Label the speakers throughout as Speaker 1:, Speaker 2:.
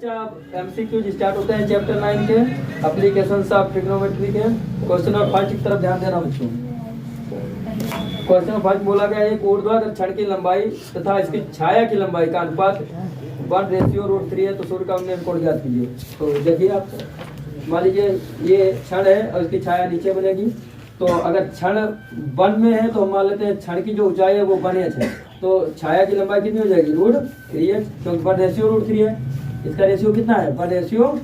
Speaker 1: बच्चा MCQ start होते हैं चैप्टर 9 के एप्लीकेशंस ऑफ ट्रिग्नोमेट्री के क्वेश्चन नंबर 5 की तरफ ध्यान देना बच्चों। क्वेश्चन नंबर 5 बोला गया एक ऊर्ध्वाधर छड़ की लंबाई तथा इसकी छाया की लंबाई का अनुपात 1:√3 है, तो सूर्य का उन्नयन कोण ज्ञात कीजिए। तो देखिए आप मान लीजिए ये क्षण है और इसकी छाया नीचे बनेगी, तो अगर क्षण 1 में है तो हम मान लेते हैं क्षण की जो ऊंचाई है वो 1h है, तो छाया की लंबाई कितनी हो जाएगी √3h, क्योंकि 1:√3 है। इसका रेशियो कितना है 1:√3,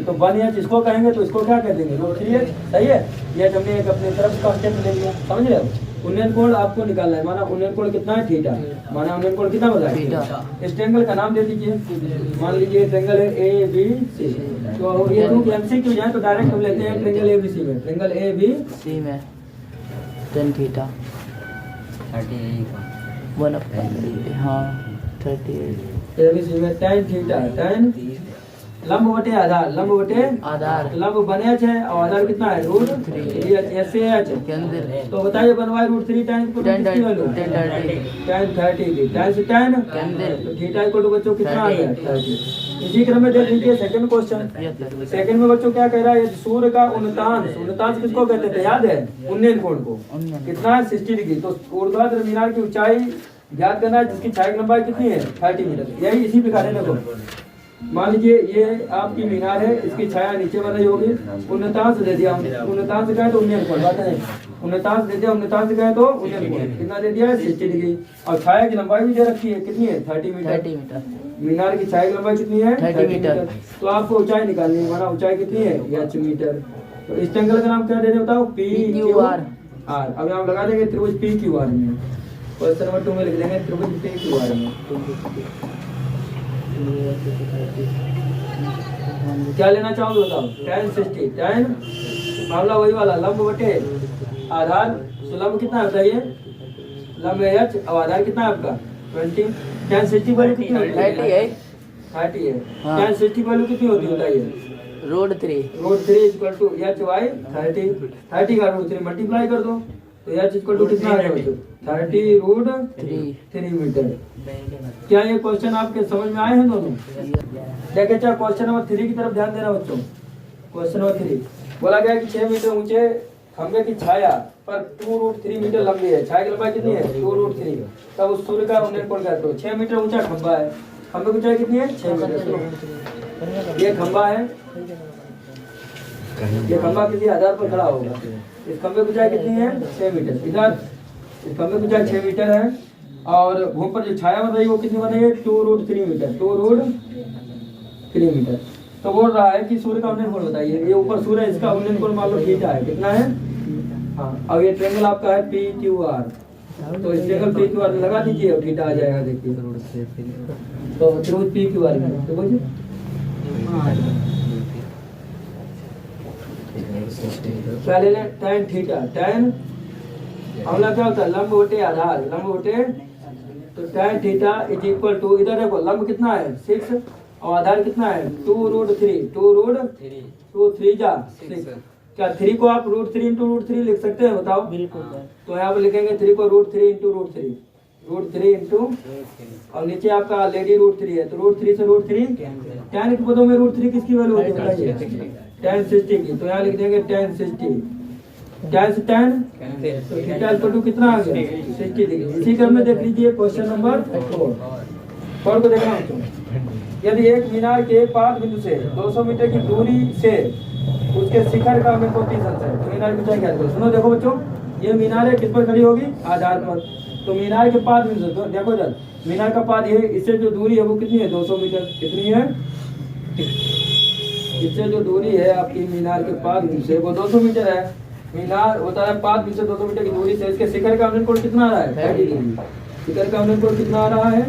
Speaker 1: तो 1h इसको कहेंगे तो इसको क्या कह देंगे √3h, सही है। ये हमने एक अपनी तरफ कांस्टेंट ले लिया, समझ रहे हो। उन्नयन कोण आपको निकालना है, माना उन्नयन कोण कितना है थीटा, माना उन्नयन कोण कितना बता है। इस ट्रायंगल का नाम दे दीजिए, मान लीजिए ट्रायंगल है ABC, तो ये टू एमसीक्यू जाए तो डायरेक्ट हम लेते हैं ट्रायंगल ABC में, ट्रायंगल ABC
Speaker 2: में tan थीटा 1/8 हाँ 38
Speaker 1: ABC में tan थीटा, tan लंब बटे आधार, लंब बटे
Speaker 2: आधार,
Speaker 1: लंब 1h है और आधार कितना है √3h, ऐसे h
Speaker 2: केंद्र।
Speaker 1: तो बताइए 1/√3 tan इक्वल टू कितनी वैल्यू tan 30 tan से tan
Speaker 2: केंद्र,
Speaker 1: तो थीटा इक्वल टू बच्चों कितना आ गया 30। इसी क्रम में देख लीजिए सेकंड क्वेश्चन। सेकंड में बच्चों क्या कह रहा है, सूर्य का उन्नतांश किसको कहते थे याद है, उन्नयन कोण को, कितना है 60 डिग्री। तो ऊर्ध्वाधर मीनार की ऊंचाई ज्ञात करना है जिसकी छाया की लंबाई कितनी है 30 मीटर। यही इसी प्रकार है, देखो मान लीजिए ये आपकी मीनार है, इसकी छाया नीचे बनाई होगी, उन्नतांश दे दिया, उन्नतांश कहे तो उन्नयन कोण, बात है उन्नतांश दे दिया, उन्नतांश कहे तो उन्नयन कोण कितना दे दिया है 60 डिग्री, और छाया की लंबाई भी दे रखी है कितनी है 30 मीटर। मीनार की छाया की लंबाई कितनी है
Speaker 2: 30 मीटर।
Speaker 1: तो आपको ऊंचाई निकालनी है, माना ऊंचाई कितनी है h मीटर। तो इस ट्रायंगल का नाम क्या दे रहे बताओ PQR। अब हम लगा देंगे त्रिभुज PQR में, क्वेश्चन नंबर 2 में लिख देंगे त्रिभुज PQR में। क्या लेना चाहोगे बताओ, tan 60, tan मामला वही वाला लंब बटे आधार, तो लंब कितना है बताइए, लंब h और आधार कितना है आपका 20। tan 60 वैल्यू कितनी होती है 30 है। tan 60 वैल्यू कितनी होती है बताइए √3 इक्वल टू h/30 का √3 मल्टीप्लाई कर दो तो h इक्वल टू कितना आ जाएगा 30√3 मीटर। क्या ये क्वेश्चन आपके समझ में आए हैं दोनों। देखिए चाहे क्वेश्चन नंबर 3 की तरफ ध्यान देना बच्चों। क्वेश्चन नंबर 3 बोला गया कि 6 मीटर ऊंचे खंभे की छाया पर 2√3 मीटर लंबी है, छाया की लंबाई कितनी है 2√3, तब उस सूर्य का उन्नयन कोण कहते हो। 6 मीटर ऊंचा खंभा है, खंभे की ऊंचाई कितनी है 6 मीटर। ये खंभा है, ये खंभा किसी आधार पर खड़ा होगा, इस खंभे की ऊंचाई कितनी है 6 मीटर। इधर इस खंभे की ऊंचाई 6 मीटर है और भूमि पर जो छाया बन रही है वो कितनी बन रही है 2√3 मीटर, 2√3 मीटर। तो बोल रहा है कि सूर्य का उन्नयन कोण बताइए। ये ऊपर सूर्य है, इसका उन्नयन कोण मान लो थीटा है, कितना है हाँ। अब ये ट्रायंगल आपका है PQR, तो इस ट्रायंगल PQR में लगा दीजिए और थीटा आ जाएगा। देखिए तो त्रिभुज PQR में तो बोलिए क्या ले लें tan थीटा, tan हमला क्या होता है लंब बटे आधार, लंब बटे तो tan theta is equal to, इधर देखो लंब कितना है 6 और आधार कितना है 2√3, 2√3 जा 6। क्या 3 को आप √3 × √3 लिख सकते हैं बताओ।
Speaker 2: बिल्कुल।
Speaker 1: तो यहाँ पर लिखेंगे 3 को √3 × √3 और नीचे आपका ऑलरेडी √3 है, तो √3 से √3 tan के पदों में √3 किसकी वैल्यू होती है बताइए tan 60 की, तो यहाँ लिख देंगे tan 60, tan से tan तो थीटा इक्वल टू कितना आ गया 60 डिग्री। इसी क्रम में देख लीजिए क्वेश्चन नंबर 4 को देखना बच्चों। यदि एक मीनार के पाद बिंदु से 200 मीटर की दूरी से उसके शिखर का में 30 अंश है, तो मीनार की ऊंचाई क्या है। सुनो देखो बच्चों, ये मीनार है किस पर खड़ी होगी आधार पर, तो मीनार के पाद बिंदु से देखो जब मीनार का पाद ये इससे जो दूरी है वो कितनी है 200 मीटर, कितनी है इससे जो दूरी है आपकी मीनार के पाद बिंदु से वो 200 मीटर है। मीनार होता है पाद बिंदु से 200 मीटर की दूरी से इसके शिखर का उन्नयन कोण कितना आ रहा है 30 डिग्री, शिखर का उन्नयन कोण कितना आ रहा है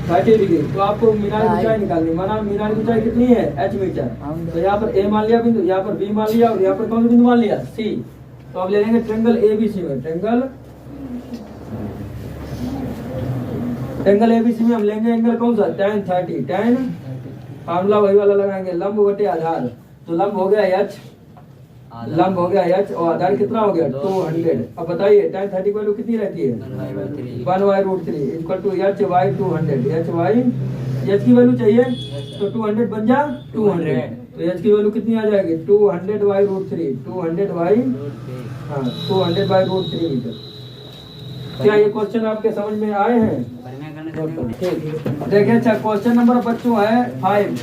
Speaker 1: 30 डिग्री। तो आपको मीनार की ऊंचाई निकालनी, माना मीनार की ऊंचाई कितनी है h मीटर, तो यहाँ पर A मान लिया बिंदु, यहाँ पर B मान लिया और यहाँ पर कौन सा बिंदु मान लिया C। तो अब ले लेंगे ट्रायंगल ABC में, ट्रायंगल ABC में हम लेंगे एंगल कौन सा tan 30, tan फार्मूला वही वाला लगाएंगे लंब बटे आधार, तो लंब हो गया h, लंब हो गया h और आधार कितना हो गया 200। अब बताइए tan 30 की वैल्यू कितनी रहती है 1/√3 equal to h/200, h/200 h की वैल्यू चाहिए तो 200 बन जा 200, तो एच की वैल्यू कितनी आ जाएगी 200 बाई रूट 3, 200 बाई, हाँ 200 बाई रूट 3 मीटर। क्या ये क्वेश्चन आपके समझ में आए हैं? देखिए अच्छा, क्वेश्चन नंबर बच्चों है 5।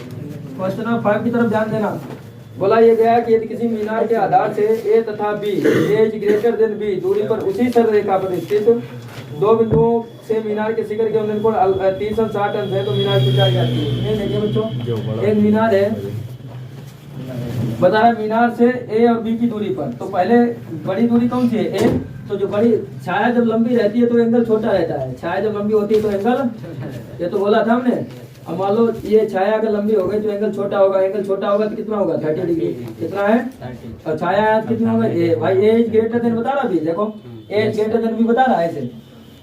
Speaker 1: क्वेश्चन नंबर 5 की तरफ ध्यान देना। बोला ये गया कि यदि किसी मीनार के आधार से ए तथा B, A is greater than B दूरी पर उसी सरल रेखा पर स्थित दो बिंदुओं से मीनार के शिखर के उन्नयन कोण 360 अंश है तो मीनार की ऊंचाई आती है। ये देखिए बच्चों, एक मीनार है, बता रहा है मीनार से ए और बी की दूरी पर, तो पहले बड़ी दूरी कौन सी है ए, तो जो बड़ी छाया जब लंबी रहती है तो एंगल छोटा रहता है, छाया जब लंबी होती है तो एंगल, ये तो बोला था हमने। अब मान लो ये छाया अगर लंबी हो गई तो एंगल छोटा होगा, एंगल छोटा होगा तो कितना होगा 30 डिग्री, कितना है, और छाया कितना होगा ए, भाई ए इज ग्रेटर देन बता रहा भी, देखो ए इज ग्रेटर देन बी बता रहा है ऐसे,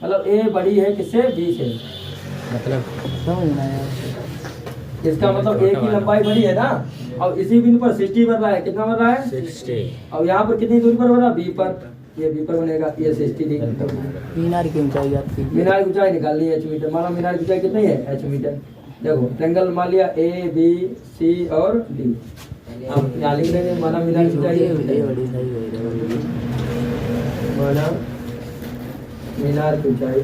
Speaker 1: मतलब ए बड़ी है किससे बी से,
Speaker 2: मतलब समझना है
Speaker 1: इसका मतलब ए की लंबाई बड़ी है ना, और इसी बिंदु पर 60 बन रहा है, कितना बन रहा है
Speaker 2: 60,
Speaker 1: और यहाँ पर कितनी दूरी पर बन रहा है बी पर, ये बी पर बनेगा, ये 60 डिग्री।
Speaker 2: मीनार की ऊंचाई आती है,
Speaker 1: मीनार की ऊंचाई निकालनी है एच मीटर, माना मीनार की ऊंचाई कितनी है एच मीटर। देखो ट्रायंगल मान लिया ए बी सी और डी, हम यहाँ लिख देंगे माना मीनार की ऊंचाई माना मीनार की ऊंचाई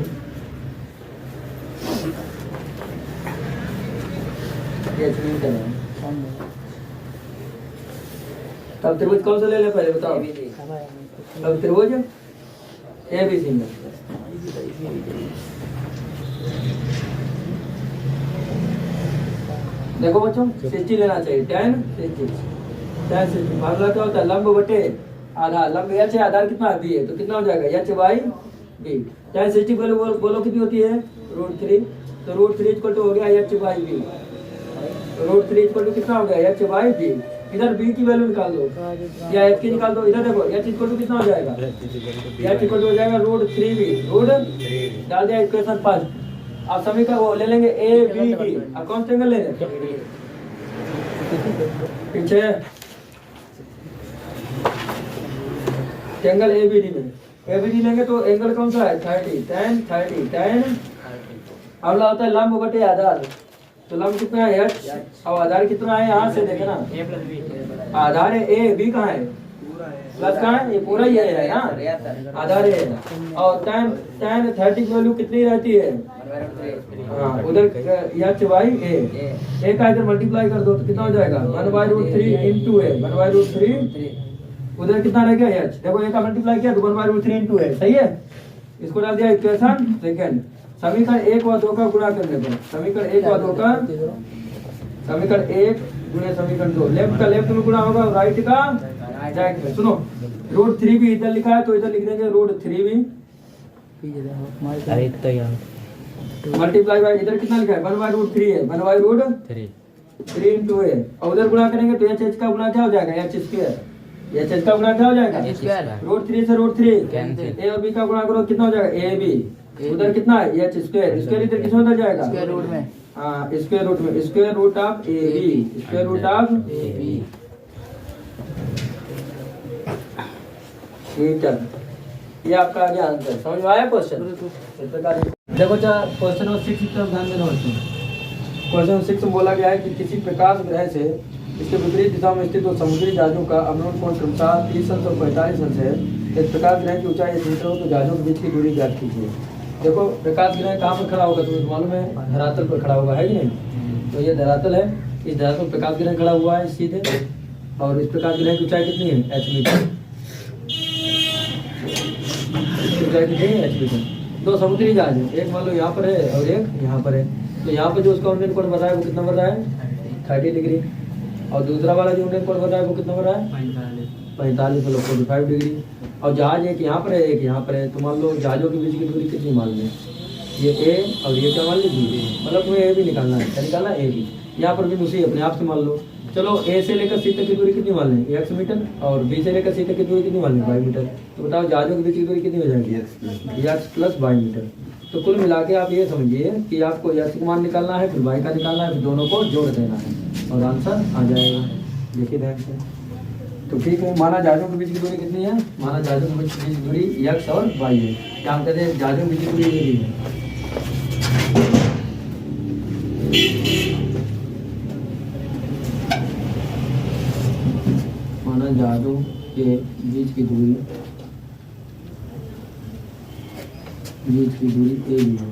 Speaker 1: एच मीटर है। अब त्रिभुज कौन सा ले ले पहले बताओ, अब त्रिभुज ए बी सी में देखो बच्चों 60 लेना चाहिए, tan 60 मामला क्या होता है लंब बटे आधार, लंब एच है आधार कितना बी है तो कितना हो जाएगा एच बाई बी, tan 60 बोलो कितनी होती है √3, तो √3 इक्वल टू हो गया एच बाई बी, तो √3 इक्वल टू कितना हो गया एच बाई बी। इधर बी की वैल्यू निकाल दो या एच की निकाल दो, इधर देखो एच इक्वल टू कितना हो जाएगा, एच इक्वल टू हो जाएगा √3b, रूट डाल दिया इक्वेशन फर्स्ट। अब समीकरण वो ले लेंगे ए बी डी, अब कौन सा एंगल ले लें पीछे एंगल ए बी डी में, ए बी डी लेंगे तो एंगल कौन सा है 30, tan 30 tan, अगला होता है लंब बटे आधार, तो लंब कितना है एच और आधार कितना है यहाँ से देखे ना, आधार है ए बी कहाँ है प्लस कहाँ है, ये पूरा ही है ना आधार है, और tan 30 की वैल्यू कितनी रहती है, हाँ उधर एच बाई ए का इधर मल्टीप्लाई कर दो तो कितना हो जाएगा 1/√3 इंटू ए, 1/√3 उधर कितना रह गया एच, देखो ए का मल्टीप्लाई किया तो 1/√3 इंटू ए, सही है। इसको डाल दिया इक्वेशन सेकंड, समीकरण 1 व 2 का गुणा करने पर, समीकरण 1 व 2 का, समीकरण 1 गुणे समीकरण 2, लेफ्ट का लेफ्ट में गुणा होगा राइट का राइट में। सुनो √3 भी इधर लिखा है तो इधर लिख देंगे √3 भी मल्टीप्लाई बाय, इधर कितना लिखा है 1/√3 है, 1/√3 इंटू ए, और उधर गुणा करेंगे तो एच का गुणा क्या हो जाएगा एच स्क्वायर, एच का गुणा क्या हो जाएगा √3 से √3, ए और बी का गुणा करो कितना हो जाएगा ए बी, उधर कितना है एच स्क्वायर, स्क्वायर इधर किसमें उधर जाएगा
Speaker 2: स्क्वायर रूट में,
Speaker 1: हाँ स्क्वायर रूट में, square root of A B, square root of A B, ठीक है। ये आपका आ गया आंसर, समझ में आया क्वेश्चन इस प्रकार। देखो क्वेश्चन नंबर 6 की तरफ ध्यान देना होता है। क्वेश्चन 6 में बोला गया है कि किसी प्रकाश ग्रह से इसके विपरीत दिशा में स्थित समुद्री जहाजों का अवरोध कोण क्रमशः 30 अंश और 45 अंश है। यदि प्रकाश ग्रह की ऊंचाई 1 मीटर हो तो जहाजों के बीच की दूरी ज्ञात कीजिए। देखो प्रकाश ग्रह कहाँ पर खड़ा होगा तुम्हें मालूम है, धरातल पर खड़ा होगा है कि नहीं, तो ये धरातल है, इस धरातल पर प्रकाश ग्रह खड़ा हुआ है सीधे, और इस प्रकाश ग्रह की ऊंचाई कितनी है h मीटर, दो समुद्री जहाज है, एक मान लो यहाँ पर है और एक यहाँ पर है, तो यहाँ पर जो उसका उन्नयन कोण बन रहा है वो कितना बन रहा है 30 डिग्री, और दूसरा वाला जो उन्नयन कोण बन रहा है वो कितना बन रहा है 45 डिग्री, और जहाज एक यहाँ पर है एक यहाँ पर है, तो मान लो जहाजों के बीच की दूरी कितनी मान लें, ये ए और ये क्या मान लीजिए, मतलब तुम्हें ए भी निकालना है, क्या निकालना है ए भी, यहाँ पर भी उसी अपने आप से मान लो। चलो ए से लेकर सी तक की दूरी कितनी मान लें 1 मीटर, और बी से लेकर सी तक की दूरी कितनी मान लें 22 मीटर, तो बताओ जहाजों के बीच की दूरी कितनी हो जाएगी x प्लस 22 मीटर। तो कुल मिला के आप ये समझिए कि आपको x का मान निकालना है, फिर y का निकालना है, फिर दोनों को जोड़ देना है और आंसर आ जाएगा। देखिए ध्यान से, तो ठीक है, माना जहाजों के बीच की दूरी कितनी है, माना जहाजों के बीच की दूरी x और y है, क्या हम कहते हैं जहाजों के बीच की दूरी ये भी है। माना जहाजों के बीच की दूरी ए भी है।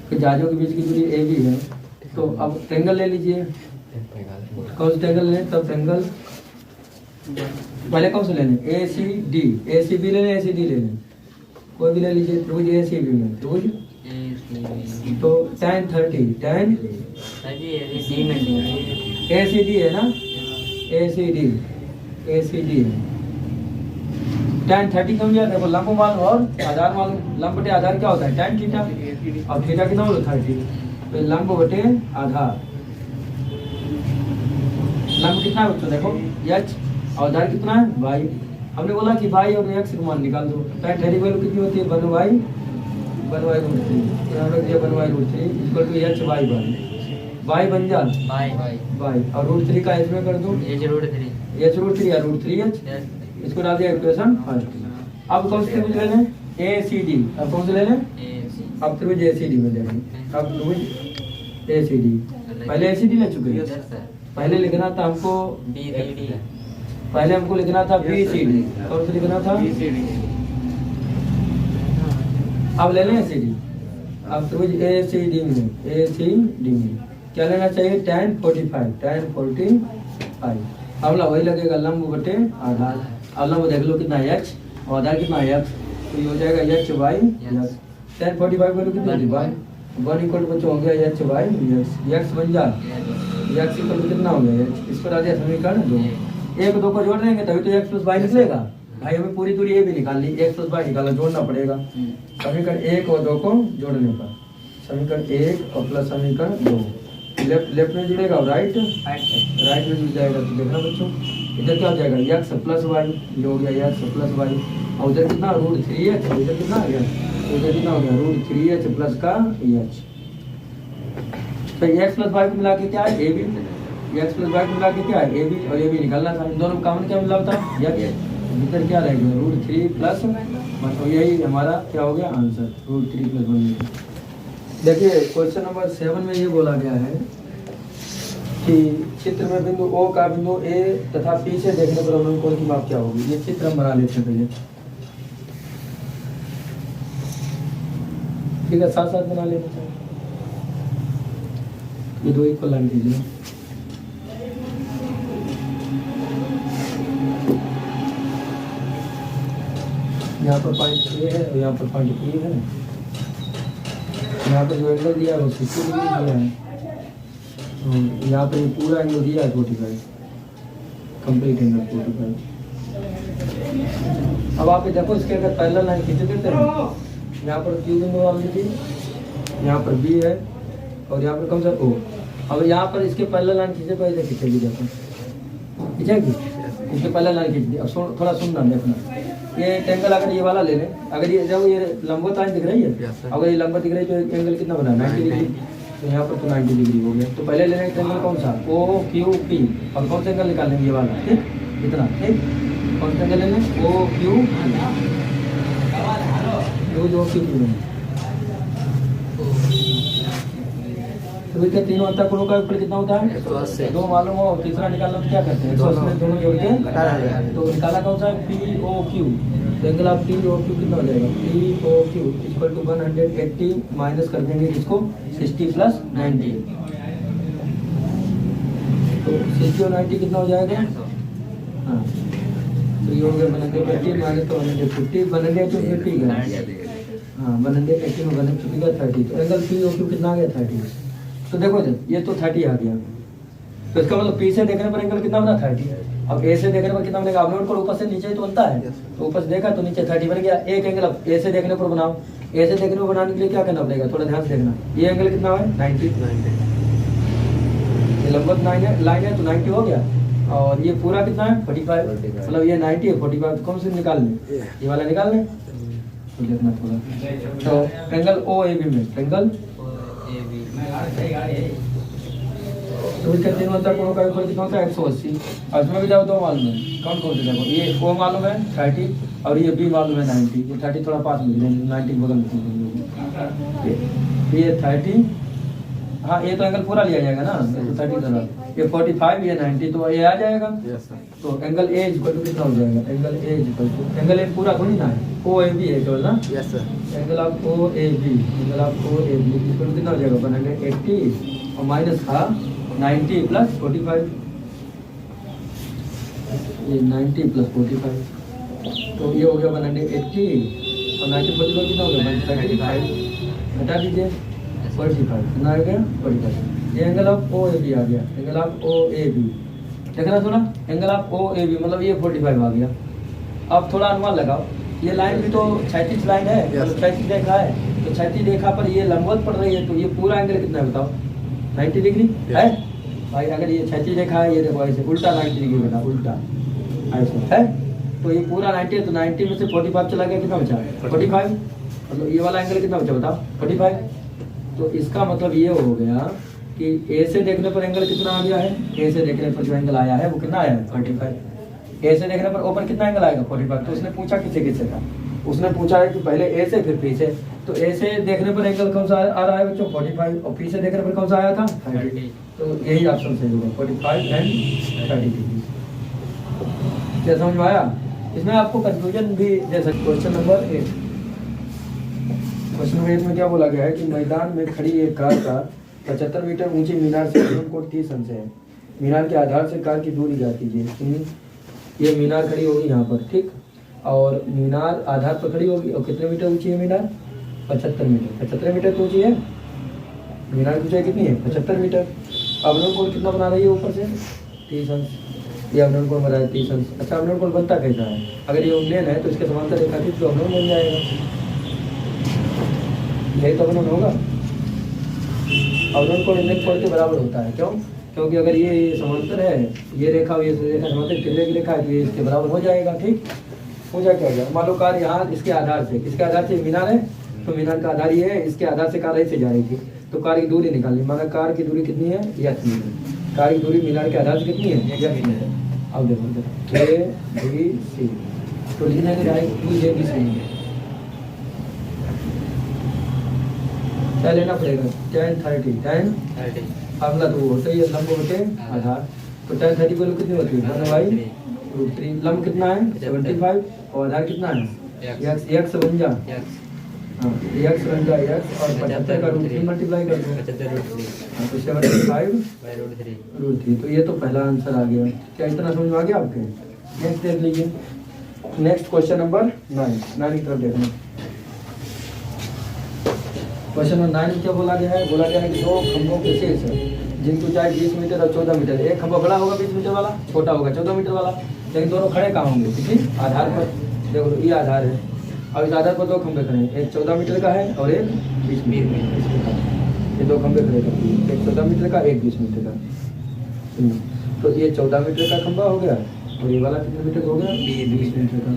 Speaker 1: कि जहाजों के बीच की दूरी ए भी है, तो अब ट्रेंगल ले लीजिए। कौन सा ट्रेंगल लें? तब ट्रेंगल पहले कौन से लेने? ए सी डी, ए सी बी ले लें, ए सी डी ले लें, कोई भी ले लीजिए। त्रिभुज ए सी बी में त्रिभुज तो tan 30 tan ए सी डी है ना, ए सी डी है। tan 30 समझ जाए। देखो लंब मालूम और आधार मालूम। लंब बटे आधार क्या होता है? tan theta. और थीटा कितना होता है? 30। तो लंब बटे आधार, लंब कितना है बच्चों? देखो h और आधार कितना है? y। हमने बोला कि y और x का मान निकाल दो। tan 30 वैल्यू कितनी होती है? 1y root 3। यहाँ रख दिया 1y root 3 equal to h y बन जा y और रूट 3 का h में कर दो h रूट 3 या रूट 3h। इसको डाल दिया इक्वेशन फर्स्ट। अब कौन से त्रिभुज ले लें? ए सी डी। अब कौन से ले लें? अब त्रिभुज ए सी डी में ले लें। अब त्रिभुज ए सी डी, पहले ए सी डी ले चुके हैं। पहले लिखना था हमको लिखना था बी सी डी। कौन से लिखना था? अब ले लें ए सी डी। अब त्रिभुज ए सी डी में क्या लेना चाहिए? tan 45। अब वही लगेगा लंब बटे आधार। अब लंब देख लो कितना है h और आधार कितना है x, तो ये हो जाएगा h y x। tan 45 value कितनी होती है? 1 इक्वल टू बच्चों हो गया h y x बन जा x इक्वल टू कितना हो गया h। इस पर आ गया समीकरण 2। 1 2 को जोड़ देंगे तभी तो x प्लस y निकलेगा। भाई हमें पूरी दूरी ये भी निकालनी, x प्लस y निकालना, जोड़ना पड़ेगा। समीकरण 1 और 2 को जोड़ने पर समीकरण 1 और प्लस समीकरण 2 लेफ्ट में जुड़ेगा और राइट में जुड़ जाएगा। तो देखना बच्चों इधर क्या हो जाएगा? x प्लस वाई, ये हो गया x प्लस वाई। और उधर कितना? Root 3h। उधर कितना आ गया? उधर कितना हो गया? रूट 3h प्लस का h। तो x प्लस वाई को मिला के क्या है? A B. x plus y को मिला के क्या है? A B. और ए बी निकालना था। इन दोनों कॉमन क्या मिला था? इधर क्या रहेगा? रूट 3 प्लस, मतलब यही हमारा क्या हो गया आंसर, रूट 3 प्लस 1। देखिए क्वेश्चन नंबर 7 में ये बोला गया है कि चित्र में बिंदु O का बिंदु A तथा P से देखने पर अनुमान कोण की माप क्या होगी। ये चित्र हम बना लेते हैं पहले, ठीक है? साथ साथ बना लेते हैं। ये दो इक्वल लाइन कीजिए। यहाँ पर पॉइंट A है और यहाँ पर पॉइंट E है। यहाँ पे जो एंगल दिया है वो 60 डिग्री दिया है। यहाँ पे पूरा एंगल दिया है 45, कंप्लीट एंगल 45। अब आप देखो इसके अगर पैरेलल लाइन खींच देते हैं, यहाँ पर Q बिंदु मान लीजिए, यहाँ पर B है और यहाँ पर कौन सा O। अब यहाँ पर इसके पैरेलल लाइन खींचे पहले खींचेगी, देखो खींचेगी, इसके पैरेलल लाइन खींच दी। अब थोड़ा सुनना देखना, ये एंगल अगर ये वाला ले लें, अगर ये जब ये लंबवत लाइन दिख रही है, अगर ये लंबवत दिख रही है तो एंगल कितना बना? 90 डिग्री। तो यहाँ पर तो 90 डिग्री हो गया। तो पहले लेना है एंगल कौन सा? O Q P। और कौन सा एंगल निकालेंगे? ये वाला, ठीक? इतना, ठीक? कौन सा एंगल लेना? O Q P। तो इसके तीनों अंतःकोणों का ऊपर कितना होता है? 2 मालूम हो, तीसरा निकालना तो क्या करते हैं? दोनों जोड़ के तो निकाला कौन सा? POQ। तो एंगल ऑफ POQ कितना हो जाएगा? POQ इक्वल टू 180 माइनस कर देंगे इसको 60 प्लस 90। तो 60 और 90 कितना हो जाएगा? हाँ, तो ये हो गया 180 माइनस 150, 180 का। हाँ, 180 में 150 का 30। तो एंगल POQ कितना आ गया? 30। तो देखो ये तो 30 आ गया। तो इसका मतलब P से देखने पर एंगल कितना बना? 30। अब A से देखने पर कितना बनेगा? आप नोट करो, ऊपर से नीचे तो बनता है, तो ऊपर से देखा तो नीचे 30 बन गया। एक एंगल अब A से देखने पर बनाओ। A से देखने पर बनाने के लिए क्या करना पड़ेगा? थोड़ा ध्यान से देखना। ये एंगल कितना है? 90। ये लंबवत लाइन है तो 90 हो गया। और ये पूरा कितना है? 45। मतलब ये 90 है, 45 कौन से निकाल लें? ये वाला निकाल लें। तो देखना थोड़ा, तो एंगल OAB में एंगल तो इसका तीन अंतःकोणों का ऊपर कितना होता है? 180। और इसमें भी जाओ 2 मालूम है। कौन कौन से? देखो ये O मालूम है 30 और ये बी मालूम है 90, ये 30 थोड़ा पास में 90 बगल में ये 30, हाँ ये तो एंगल पूरा लिया जाएगा ना, तो 30 तरह ये 45 ये 90, तो ये आ जाएगा। तो एंगल ए इक्वल टू कितना हो जाएगा, angle A equal to, angle A पूरा थोड़ी ना है, ओ ए बी है केवल ना,
Speaker 2: yes sir.
Speaker 1: Angle of O A B, angle of O A B equal to कितना हो जाएगा 180 और माइनस था 90 प्लस 45, ये 90 प्लस 45, तो ये हो गया 180 और 90 45 कितना हो गया 35, हटा दीजिए 45, कितना आ गया 45, ये angle of O A B आ गया, angle of O A B देखना थोड़ा, angle of O A B मतलब ये 45 आ गया। अब थोड़ा अनुमान लगाओ, ये लाइन भी तो क्षैतिज लाइन है, क्षैतिज रेखा है, तो क्षैतिज रेखा पर ये लंबवत पड़ रही है, तो ये पूरा एंगल कितना है बताओ 90 डिग्री है भाई। अगर ये क्षैतिज रेखा है, ये देखो ऐसे उल्टा 90 डिग्री बेटा, उल्टा ऐसे है, तो ये पूरा 90 है, तो 90 में से 45 चला गया, कितना बचा 45, मतलब ये वाला एंगल कितना बचा बताओ 45। तो इसका मतलब ये हो गया कि ए से देखने पर एंगल कितना आ गया है, ए से देखने पर जो एंगल आया है वो कितना आया है 45, ए से देखने पर ओपन कितना एंगल आएगा 45। तो उसने पूछा किसे किसे का, उसने पूछा है कि पहले ए से फिर पी से, तो ए से देखने पर एंगल कौन सा आ रहा है बच्चों 45, और पी से देखने पर कौन सा आया था 30, तो यही ऑप्शन सही होगा 45 एंड 30 डिग्री। क्या समझ में आया? इसमें आपको कंफ्यूजन भी दे सकते। क्वेश्चन नंबर 8, क्वेश्चन नंबर 8 में क्या बोला गया है कि मैदान में खड़ी एक कार का 75 मीटर ऊंची मीनार से कोण 30 अंश है, मीनार के आधार से कार की दूरी ज्ञात कीजिए। ये मीनार खड़ी होगी यहाँ पर, ठीक, और मीनार आधार पर खड़ी होगी, और कितने मीटर ऊंची है मीनार 75 मीटर, 75 मीटर तो ऊंची है मीनार की ऊंचाई कितनी है 75 मीटर। अवनोन कोण कितना बना रही है ऊपर से 30 अंश, ये अवनोन कोण बना है 30 अंश। अच्छा अवनोन कोण बनता कैसा है, अगर ये उन्नयन है तो इसके समांतर रेखा खींच तो अवनोन बन जाएगा, यही तो अवनोन होगा। अवनोन कोण इन्नयन कोण के बराबर होता है, क्यों? क्योंकि अगर ये समांतर है, ये रेखा और ये रेखा समांतर कितने की रेखा है, तो ये इसके बराबर हो जाएगा, ठीक हो जाए। क्या हो गया, मान लो कार यहाँ इसके आधार से, किसके आधार से मीनार है, तो मीनार का आधार ये है, इसके आधार से कार ऐसे जा रही थी, तो कार की दूरी निकालनी, माना कार की दूरी कितनी है यह मीटर, कार की दूरी मीनार के आधार से कितनी है यह मीटर। अब देखो ए बी सी, तो लिखने के जाएगी 2 क्या लेना पड़ेगा 10 30 अगला तो वो होता है ये लंब होते आधार, तो 10 30 वैल्यू कितनी होती है 1/√3, लंब कितना है 75 और आधार कितना है x बन जा, हाँ x बन जा x और 75 का √3 मल्टीप्लाई कर दो, तो 75/√3, तो ये तो पहला आंसर आ गया। क्या इतना समझ में आ गया आपके? नेक्स्ट देख लीजिए, नेक्स्ट क्वेश्चन नंबर 9 की तरफ देखना। क्वेश्चन नंबर 9 में क्या बोला गया है, बोला गया है कि 2 खंभों के शीर्ष जिनकी ऊंचाई 20 मीटर और 14 मीटर, एक खंभा बड़ा होगा 20 मीटर वाला, छोटा होगा 14 मीटर वाला, लेकिन दोनों खड़े कहाँ होंगे किसी आधार पर। देखो ये आधार है, और इस आधार पर 2 खंभे खड़े हैं, एक 14 मीटर का है और एक 20 मीटर का, ये 2 खंभे खड़े करती है, एक 14 मीटर का एक 20 मीटर का। तो ये 14 मीटर का खंभा हो गया और ये वाला कितने मीटर का हो गया 20 मीटर का।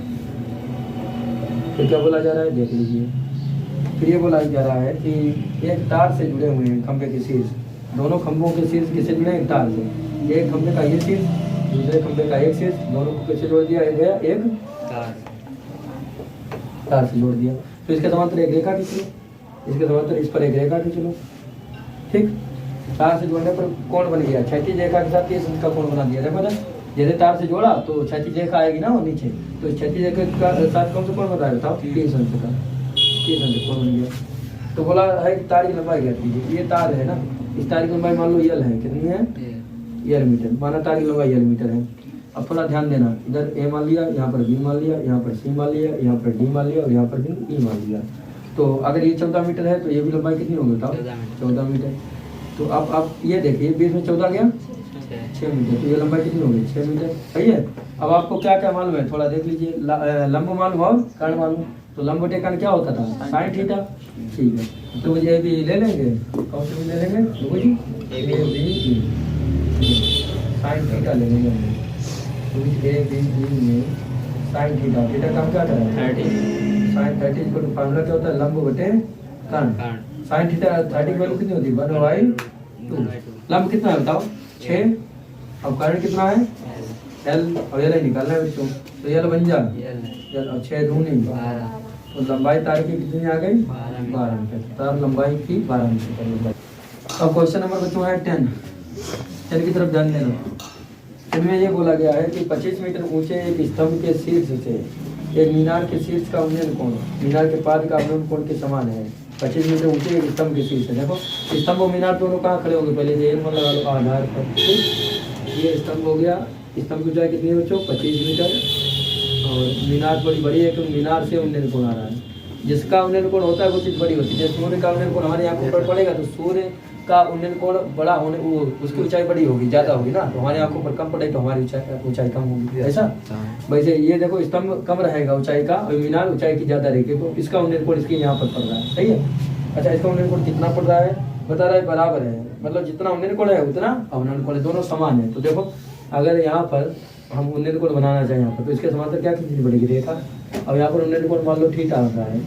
Speaker 1: तो क्या बोला जा रहा है देख लीजिए, फिर ये बोला जा रहा है कि एक तार से जुड़े हुए हैं खंभे के शीर्ष, दोनों खंभों के शीर्ष किससे जुड़े हैं, एक तार से, एक खंभे का ये शीर्ष दूसरे खंभे का एक शीर्ष, दोनों को कैसे जोड़ दिया, एक गया एक तार से जोड़ दिया। तो इसके समांतर एक रेखा खींचो, इसके समांतर इस पर एक रेखा खींचो, ठीक। तार से जोड़ने पर कोण बन गया, क्षैतिज रेखा के साथ 30 अंश का कोण बना दिया। देखो ना जैसे तार से जोड़ा तो क्षैतिज रेखा आएगी ना वो नीचे, तो क्षैतिज रेखा के साथ कौन सा कोण बन रहा है बताओ 30 अंश का, 30 अंश कोण बन गया। तो बोला है कि तार की लंबाई ज्ञात कीजिए, ये तार है ना, इस तार की लंबाई मान लो यल है, कितनी है यल मीटर, माना तार की लंबाई यल मीटर है। अब थोड़ा ध्यान देना, इधर ए मान लिया, यहाँ पर बी मान लिया, यहाँ पर सी मान लिया, यहाँ पर डी मान लिया और यहाँ पर ई मान लिया। तो अगर ये 14 मीटर है तो ये भी लंबाई कितनी होगी बताओ 14 मीटर। तो अब ये देखिए 20 में 14 गया 6 मीटर, तो ये लंबाई कितनी होगी 6 मीटर, सही है। अब आपको क्या क्या मालूम है थोड़ा देख लीजिए, लंब मालूम और कर्ण मालूम। तो लंब बटे कर्ण क्या होता था sin थीटा, ठीक है। तो ये भी ले लेंगे, कौन से भी ले लेंगे देखो जी ए बी sin थीटा ले लेंगे, तो ए बी में sin थीटा, थीटा का क्या करें 30, sin 30 को फार्मूला क्या होता है लंब बटे कर्ण। sin थीटा 30 की वैल्यू कितनी होती है 1/2, लंब कितना है बताओ 6, अब कर्ण कितना है एल और एल निकालना है बच्चों, तो एल बन जा एल और 6 दूनी 12, तो लंबाई तार की कितनी आ गई 12 मीटर, तार लंबाई की 12 मीटर। अब क्वेश्चन नंबर बच्चों है 10 की तरफ ध्यान देना। इनमें ये बोला गया है कि 25 मीटर ऊंचे एक स्तंभ के शीर्ष से एक मीनार के शीर्ष का उन्नयन कोण मीनार के पाद का अवनयन कोण के समान है। 25 मीटर ऊंचे एक स्तंभ के शीर्ष से, देखो स्तंभ और मीनार दोनों कहाँ खड़े होंगे, पहले ये नंबर लगा लो आधार पर। ये स्तंभ हो गया, स्तंभ की ऊंचाई कितनी है बच्चों 25 मीटर, और मीनार बड़ी बड़ी है क्योंकि मीनार से उन्नयन कोण आ रहा है। जिसका उन्नयन कोण होता है वो चीज़ बड़ी होती है। जैसे सूर्य का उन्नयन कोण हमारे यहाँ ऊपर पड़ेगा तो सूर्य का उन्नयन कोण बड़ा होने वो उसकी ऊंचाई बड़ी होगी, ज़्यादा होगी ना, तो हमारे आंखों पर कम पड़े तो हमारी ऊंचाई कम होगी, ऐसा। वैसे ये देखो स्तंभ कम रहेगा ऊंचाई का और मीनार ऊंचाई की ज़्यादा रहेगी, तो इसका उन्नयन कोण इसके यहाँ पर पड़ रहा है, सही है। अच्छा, इसका उन्नयन कोण कितना पड़ रहा है, बता रहा है बराबर है, मतलब जितना उन्नयन कोण है उतना अवनयन कोण है, दोनों समान है। तो देखो अगर यहाँ पर हम उन्नयन कोण बनाना चाहें यहाँ पर, तो इसके समांतर क्या खींचनी पड़ेगी रेखा। अब यहाँ पर उन्नयन कोण मान लो थीटा होता है,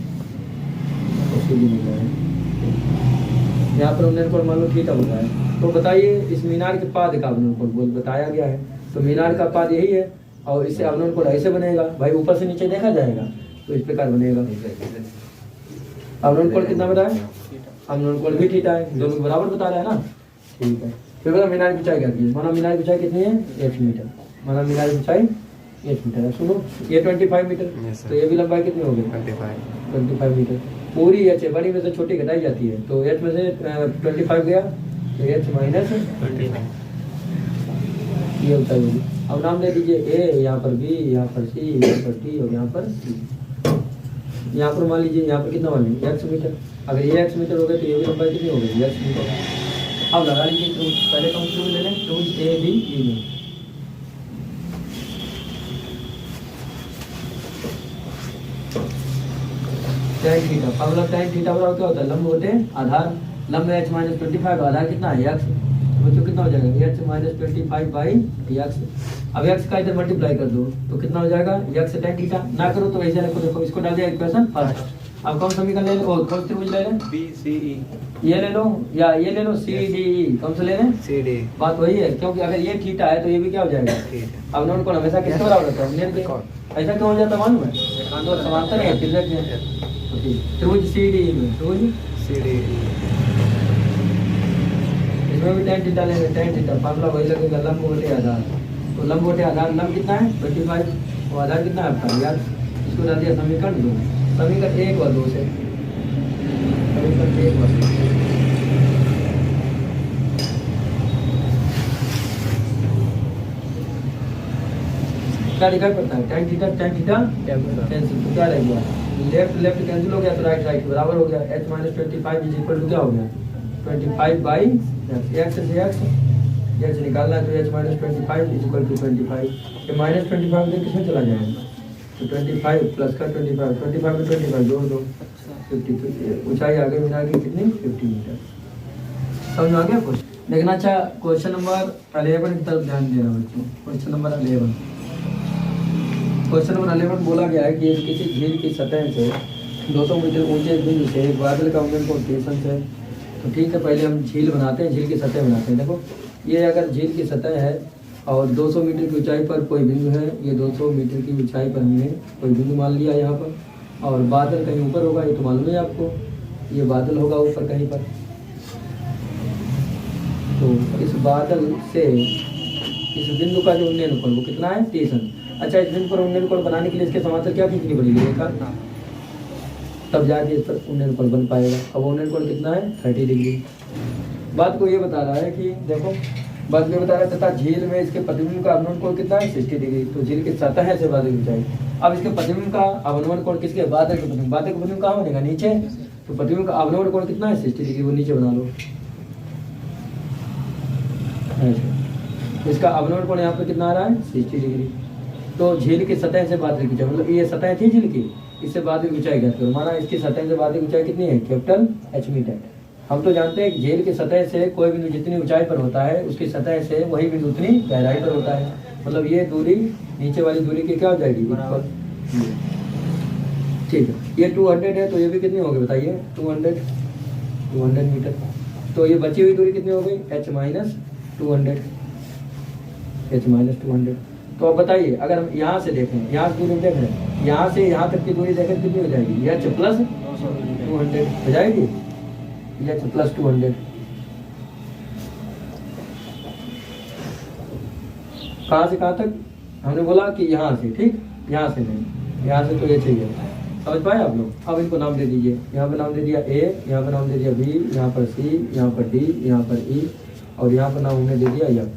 Speaker 1: यहाँ पर उन्नयन कोण मान लो थीटा होता है। तो बताइए इस मीनार के पाद का अवनयन कोण बोल बताया गया है, तो मीनार का पाद यही है और इससे अवनयन कोण ऐसे बनेगा भाई, ऊपर से नीचे देखा जाएगा तो इस प्रकार बनेगा। अवनयन कोण कितना बता है, अवनयन कोण भी थीटा है, दोनों बराबर बता रहा है ना, ठीक है। फिर बता मीनार की ऊंचाई क्या की, माना मीनार की ऊंचाई कितनी है 8 मीटर, माना मीनार की ऊंचाई 8 मीटर है। सुनो ये 25 मीटर, तो ये भी लंबाई कितनी होगी 25 मीटर। पूरी एच बड़ी में से छोटी घटाई जाती है, तो एच में से 25 गया तो एच माइनस 25 ये ऊंचाई होगी। अब नाम दे दीजिए ए, यहाँ पर बी, यहाँ पर सी, यहाँ पर डी और यहाँ पर सी। यहाँ पर मान लीजिए यहाँ पर कितना मान लीजिए एक्स मीटर, अगर ये एक्स मीटर हो गया तो ये भी लंबाई कितनी हो गई एक्स मीटर। अब लगा लीजिए तो पहले कौन सी ले लें, तो ए बी ई में tan theta, formula tan theta बराबर क्या होता है लंब होते आधार, लंब h माइनस 25, आधार कितना है x, तो बच्चों कितना हो जाएगा h माइनस 25 बाई x। अब x का इधर मल्टीप्लाई कर दो तो कितना हो जाएगा x tan थीटा, ना करो तो ऐसे रखो, देखो इसको डाल दिया इक्वेशन फर्स्ट। अब कौन समीकरण ले लो, कौन सा त्रिभुज ले लें
Speaker 2: बी सी ई,
Speaker 1: ये ले लो या ये ले लो सी डी ई, कौन सा ले लें
Speaker 2: सी डी,
Speaker 1: बात वही है, क्योंकि अगर ये थीटा है तो ये भी क्या हो जाएगा थीटा। अब नोट को हमेशा किसके बराबर होता है उन्नयन के, ऐसा क्यों हो जाता है मालूम है, तो समांतर है तिर्यक है। त्रिभुज सी डी में त्रिभुज
Speaker 2: सी डी,
Speaker 1: इसमें भी tan थीटा लेंगे, tan थीटा फार्मूला वही लगेगा लंब बटे आधार, तो लंब बटे आधार लंब कितना है 25 और आधार कितना है आपका यार, इसको डाल दिया समीकरण 2, समीकरण 1 और 2 से, समीकरण 1 और 2 क्या लिखा पड़ता है tan थीटा कैंसिल, तो क्या रह गया लेफ्ट लेफ्ट कैंसिल हो गया तो राइट राइट बराबर हो गया, h minus 25 is equal to क्या हो गया 25 बाई x से x निकालना है, तो h minus 25 is equal to 25, ये माइनस 25 इधर किसमें चला जाएगा, तो 25 प्लस का 25 में 25 जोड़ दो 50, तो ऊंचाई आ गई मीनार की कितनी 50 मीटर। समझ में आ गया क्वेश्चन। देखना अच्छा क्वेश्चन नंबर 11 की तरफ ध्यान देना बच्चों, क्वेश्चन नंबर 11। क्वेश्चन नंबर 11 बोला गया है कि किसी झील की सतह से 200 मीटर ऊंचे बिंदु से एक बादल का उन्नयन कोण स्टेशन से, तो ठीक है पहले हम झील बनाते हैं, झील की सतह बनाते हैं। देखो ये अगर झील की सतह है और 200 मीटर की ऊंचाई पर कोई बिंदु है, ये 200 मीटर की ऊंचाई पर हमने कोई बिंदु मान लिया यहाँ पर, और बादल कहीं ऊपर होगा, ये तो मालूम है आपको, ये बादल होगा ऊपर कहीं पर, तो इस बादल से इस बिंदु का जो उन्नयन कोण वो कितना है स्टेशन। अच्छा इस बिंदु पर उन्नयन कोण बनाने के लिए इसके समांतर क्या खींचनी पड़ेगी रेखा, तब जाके इस पर उन्नयन कोण बन पाएगा। अब उन्नयन कोण कितना है 30 डिग्री। बात को ये बता रहा है कि देखो बात ये बता रहा है तथा झील में इसके प्रतिबिंब का अवनमन कोण कितना है 60 डिग्री, तो झील की सतह से बादल ऊंचाई। अब इसके प्रतिबिंब का अवनमन कोण किसके, बादल के प्रतिबिंब, बादल का प्रतिबिंब कहाँ बनेगा नीचे, तो प्रतिबिंब का अवनमन कोण कितना है 60 डिग्री, वो नीचे बना लो। इसका अवनमन कोण यहाँ पर कितना आ रहा है 60 डिग्री। तो झील की सतह से बादल की ऊंचाई, मतलब ये सतह थी झील की, इससे बादल की ऊंचाई ज्ञात करो। माना इसकी सतह से बादल की ऊंचाई कितनी है कैपिटल h मीटर। हम तो जानते हैं कि झील की सतह से कोई बिंदु जितनी ऊंचाई पर होता है उसकी सतह से वही बिंदु उतनी गहराई पर होता है, मतलब ये दूरी नीचे वाली दूरी की क्या हो जाएगी इक्वल। ठीक है ये 200 है तो ये भी कितनी होगी बताइए 200 मीटर। तो ये बची हुई दूरी कितनी हो गई h माइनस 200। तो तो अब बताइए, अगर हम यहाँ से देखें, यहाँ से दूरी देख रहे हैं, यहाँ से यहाँ तक की दूरी देखें कितनी हो जाएगी? एच प्लस 200 हो जाएगी, एच प्लस 200। कहाँ से कहाँ तक? हमने बोला कि यहाँ से, ठीक, यहाँ से नहीं, यहाँ से तो ये चाहिए, समझ पाए आप लोग? अब इनको नाम दे दीजिए, यहाँ पर नाम दे दिया ए, यहाँ पर नाम दे दिया बी, यहाँ पर सी, यहाँ पर डी, यहाँ पर ई, और यहाँ पर नाम हमने दे दिया एफ,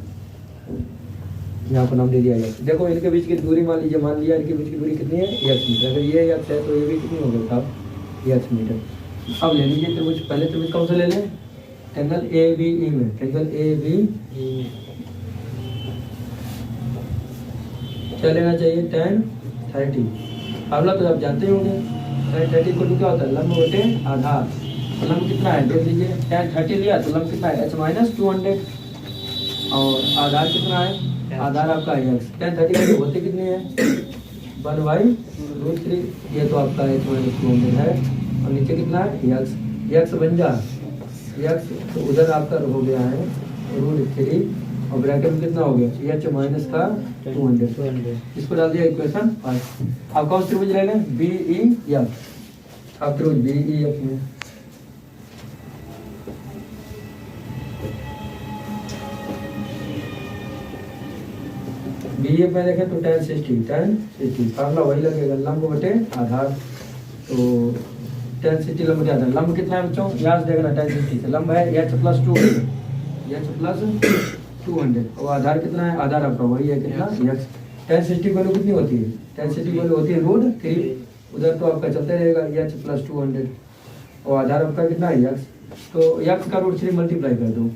Speaker 1: यहाँ पर नाम दे दिया एफ। देखो इनके बीच की दूरी मान लीजिए, मान लिया इनके बीच की दूरी कितनी है? X metre. अगर ये एक्स है तो ये भी कितनी हो गई साहब? X metre. अब ले लीजिए त्रिभुज, पहले त्रिभुज कौन सा ले लें? ट्रायंगल ए बी ई में, ट्रायंगल ए बी ई क्या लेना चाहिए? tan 30। फार्मूला तो आप जानते ही होंगे, tan 30 को क्या होता है? लंब बटे आधार। तो लंब कितना है देख लीजिए, tan 30 लिया तो लंब कितना है? h माइनस 200, और आधार कितना है? आधार आपका है x। tan 30 की होती कितनी है? 1/√3। ये तो आपका h माइनस 200 है, और नीचे कितना है? x बन जा x, तो उधर आपका हो गया है √3, और ब्रैकेट में कितना हो गया? एच माइनस का 200। इसको डाल दिया इक्वेशन 5। अब कौन सी त्रिभुज ले लें? B E F. अब त्रिभुज बी ई एफ में बी एफ में देखें तो tan 60 फार्मूला वही लगेगा, लंब बटे आधार। तो tan 60 लंब बटे आधार। लंब कितना है बच्चों? यहाँ से देखना, tan 60 से लंब है एच प्लस 200, और आधार कितना है? आधार आपका वही है कितना? x। tan 60 वैल्यू कितनी होती है? tan 60 वैल्यू होती है √3, उधर तो आपका चलते रहेगा h प्लस 200, और आधार आपका कितना है? x। तो x का √3 मल्टीप्लाई कर दो,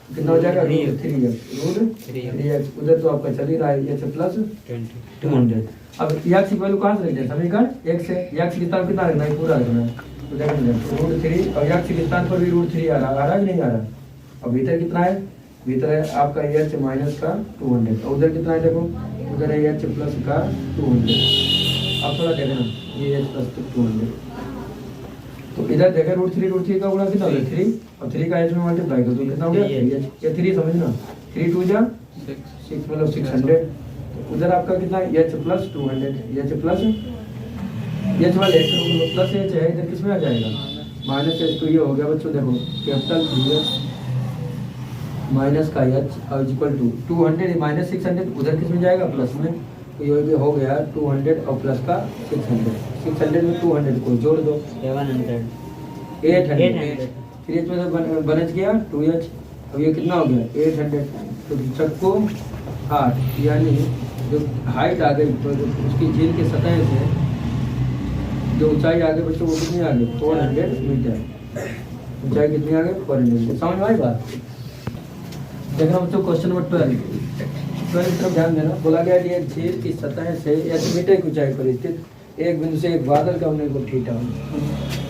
Speaker 1: कितना हो जाएगा? √3x, उधर तो आपका चल ही रहा है h प्लस 200। अब x की वैल्यू कहाँ से रखते हैं? समीकरण 1 से। x की स्थान कितना रखना है? पूरा रखना है, तो देखो √3, और x के स्थान पर भी √3 आ रहा कि नहीं आ रहा? और भीतर कितना है? भीतर है आपका एच माइनस का 200, और उधर कितना है? देखो उधर है एच प्लस का 200। आप थोड़ा देखें ना, ये एच प्लस 200, तो इधर देखें √3 का गुणा कितना हो गया? 3, और 3 का एच में मल्टीप्लाई कर दो, कितना हो गया? ये 3 समझना, 3 2 जा 6 मतलब 600। तो उधर आपका कितना है? H plus 200, H plus H वाले प्लस एच है, इधर किस में आ जाएगा? Minus H. तो ये हो गया बच्चों, देखो कैपिटल एच माइनस का एच और इक्वल टू 200 माइनस 600, उधर किस में जाएगा? प्लस में। तो ये हो गया 200 और प्लस का 600 में 200 को जोड़ दो 800। फिर एच में बनच गया 2h, अब ये कितना हो गया? 800। तो सबको 8, यानी जो हाइट आ गई तो उसकी झील के सतह से जो ऊंचाई आ गई बच्चों वो कितनी आ गई? 400 मीटर। ऊंचाई कितनी आ गई? 400 मीटर। समझ में आई बात? देखना बच्चों क्वेश्चन नंबर 12 की तरफ ध्यान देना। बोला गया कि एक झील की सतह से 1 मीटर की ऊंचाई पर स्थित एक बिंदु से एक बादल का होने को थीटा।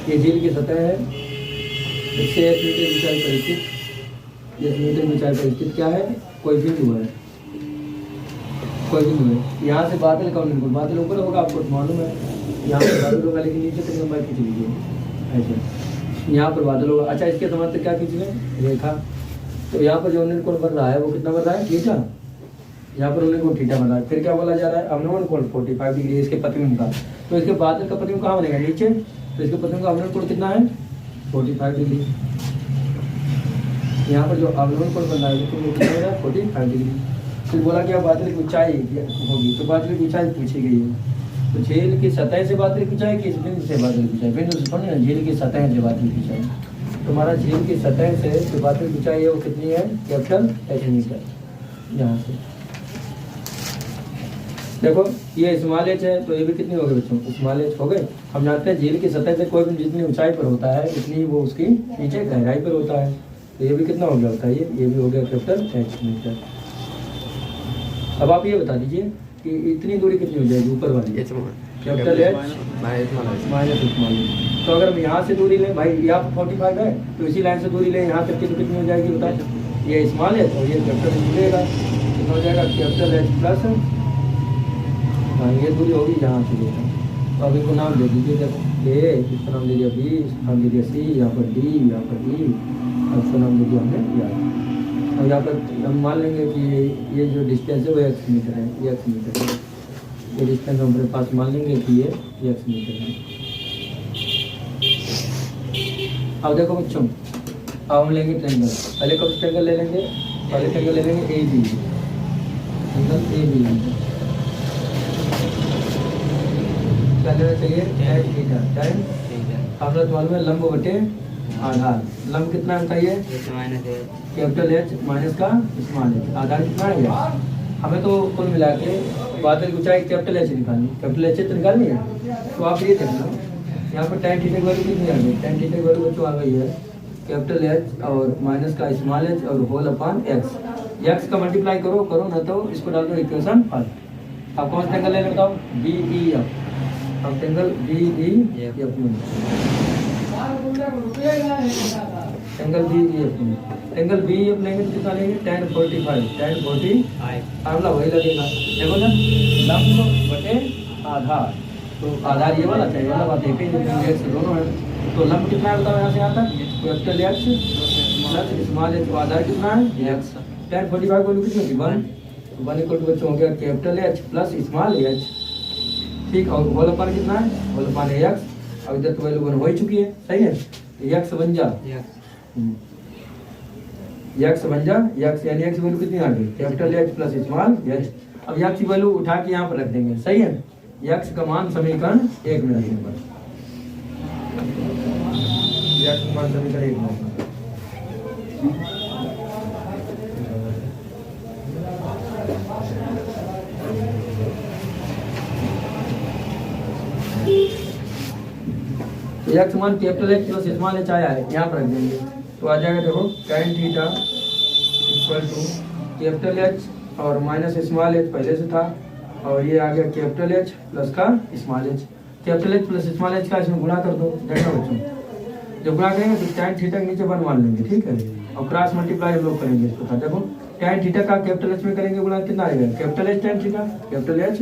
Speaker 1: ये झील की सतह है, इससे 1 मीटर की ऊंचाई पर स्थित, 1 मीटर की ऊंचाई पर स्थित क्या है? कोई बिंदु है, कोई बिंदु है। यहाँ से बादल का होने को, बादल ऊपर होगा आपको मालूम है, यहाँ पर बादल होगा, लेकिन नीचे तक लंबाई खींच लीजिए ऐसे, यहाँ पर बादल होगा। अच्छा इसके समांतर क्या खींच लें? रेखा। तो यहाँ पर जो उन्नयन कोण बन रहा है वो कितना बन रहा है? थीटा। यहाँ पर उन्नयन कोण थीटा बन रहा है। फिर क्या बोला जा रहा है? अवनमन कोण 45 डिग्री इसके प्रतिबिंब का। तो इसके बादल का प्रतिबिंब कहाँ बनेगा? नीचे। तो इसके प्रतिबिंब का अवनमन कोण कितना है? 45 डिग्री। यहाँ पर जो अवनमन कोण बन रहा है वो कितना बन रहा है? 45 डिग्री। फिर बोला क्या बादल की ऊंचाई होगी, तो बादल की ऊंचाई पूछी गई है। तो झील की सतह से बादल की ऊंचाई, किस बिंदु से बादल की ऊंचाई? बिंदु से थोड़ी ना, झील की सतह से बादल की ऊंचाई। तुम्हारा झील की सतह से जो बादल की ऊंचाई है वो कितनी है? Capital h metre. यहाँ से देखो ये स्मॉल h है, तो ये भी कितनी हो गई बच्चों? स्मॉल h हो गए। हम जानते हैं झील की सतह से कोई भी जितनी ऊंचाई पर होता है उतनी वो उसकी नीचे गहराई पर होता है। तो ये भी कितना हो गया होता है? ये भी हो गया कैपिटल h मीटर। अब आप ये बता दीजिए कि इतनी दूरी कितनी हो जाएगी ऊपर वाली? Capital H minus small. तो अगर हम यहाँ से दूरी लें, भाई यहाँ 45 है, तो इसी लाइन से दूरी लें यहाँ तक की, तो कितनी हो जाएगी बताओ? ये स्मॉल है और ये कैपिटल जुड़ेगा, कितना हो जाएगा? कैपिटल H प्लस, हाँ ये दूरी होगी यहाँ से देखा। तो अब इनको नाम दे दीजिए, देखो ए, इसका नाम दे दिया B, इसका नाम दे दिया C, यहाँ पर D, यहाँ पर E, और इसका नाम दे दिया हमने यार। और यहाँ पर हम मान लेंगे कि ये जो डिस्टेंस है वो x मीटर है, ये x मीटर है। ये डिस्टेंस हमारे पास मान लेंगे कि ये x मीटर है। अब देखो बच्चों, अब हम लेंगे ट्रेंगल। पहले कब ट्रेंगल ले लेंगे? पहले ट्रेंगल ले लेंगे A B, triangle A B. क्या लेना चाहिए? tan theta. tan आपने तो मालूम है लंब बटे आधार। लंब कितना होता है? कैपिटल एच माइनस का स्मॉल एच। आधार कितना है? हमें तो कुल मिला के बादल की ऊंचाई कैपिटल एच निकालनी, कैपिटल एच तो निकालनी है। तो आप ये देखना यहाँ पर tan थीटा की वैल्यू कितनी आ गई? tan थीटा की वैल्यू बच्चों आ गई है कैपिटल एच और माइनस का स्मॉल एच और होल अपॉन एक्स। एक्स का मल्टीप्लाई करो ना तो इसको डाल दो इक्वेशन 5। आप कौन सा एंगल लेना बताओ? B E F. अब एंगल बी ई एफ में एंगल बी ई एफ में एंगल बी ई एफ लेंगे तो कितना लेंगे? tan 45। tan 45 फार्मूला वही लगेगा। देखो ना, लंब बटे आधार, तो आधार ये वाला चाहिए वाला बात एक ही एक्स दोनों है। तो लंब कितना है बताओ? यहाँ से यहाँ तक capital x plus small h. आधार कितना है? एक्स। tan 45 वैल्यू कितनी होगी? 1। 1 इक्वल टू बच्चों हो गया capital H plus small H, ठीक। और होल अपान कितना है? Whole upon x. अब इधर तो वैल्यू 1 हो ही चुकी है, सही है। एक्स बन जा, एक्स बन जा, एक्स यानी एक्स वैल्यू कितनी आ गई? Capital H plus small H. अब एक्स की वैल्यू उठा के यहाँ पर रख देंगे, सही है। एक्स का मान समीकरण 1 में रखेंगे। एक्स का मान समीकरण 1 में। एक्स मान capital H plus small H आया है, यहाँ पर रख देंगे तो आ जाएगा। देखो tan theta equal to capital H और माइनस स्मॉल एच पहले से था, और ये आ गया कैपिटल एच प्लस का small H. Capital H plus small H का इसमें गुणा कर दो। देखना बच्चों, जब गुणा करेंगे तो tan थीटा के नीचे 1 मान लेंगे, ठीक है। और क्रॉस मल्टीप्लाई हम लोग करेंगे इसको था। देखो tan थीटा का कैपिटल एच में करेंगे गुणा, कितना आएगा? Capital H tan theta, capital H.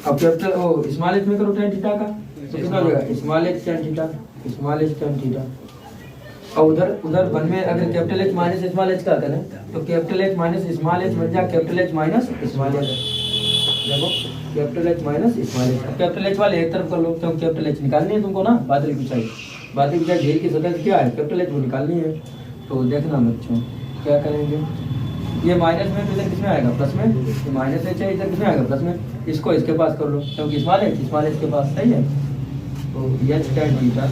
Speaker 1: अब कैपिटल ओ स्मॉल एच में करो tan थीटा का, तो कितना हो जाएगा? Small H tan theta, small H tan theta. और उधर वन में अगर capital H minus small H का करें तो capital H minus small H बन जाए capital H minus small H. देखो capital H minus small H. Capital H वाले एक तरफ कर लो, तो कैपिटल एच निकालनी है तुमको ना। बादल की ऊंचाई, बादल की ऊंचाई घेर की सतह क्या है? कैपिटल एच वो निकालनी है। तो देखना बच्चों क्या करेंगे, ये माइनस में तो इधर किसमें आएगा? प्लस में। ये माइनस एच है, इधर किसमें आएगा? प्लस में। इसको इसके पास कर लो क्योंकि स्मॉल एच के पास, सही है। तो H tan theta,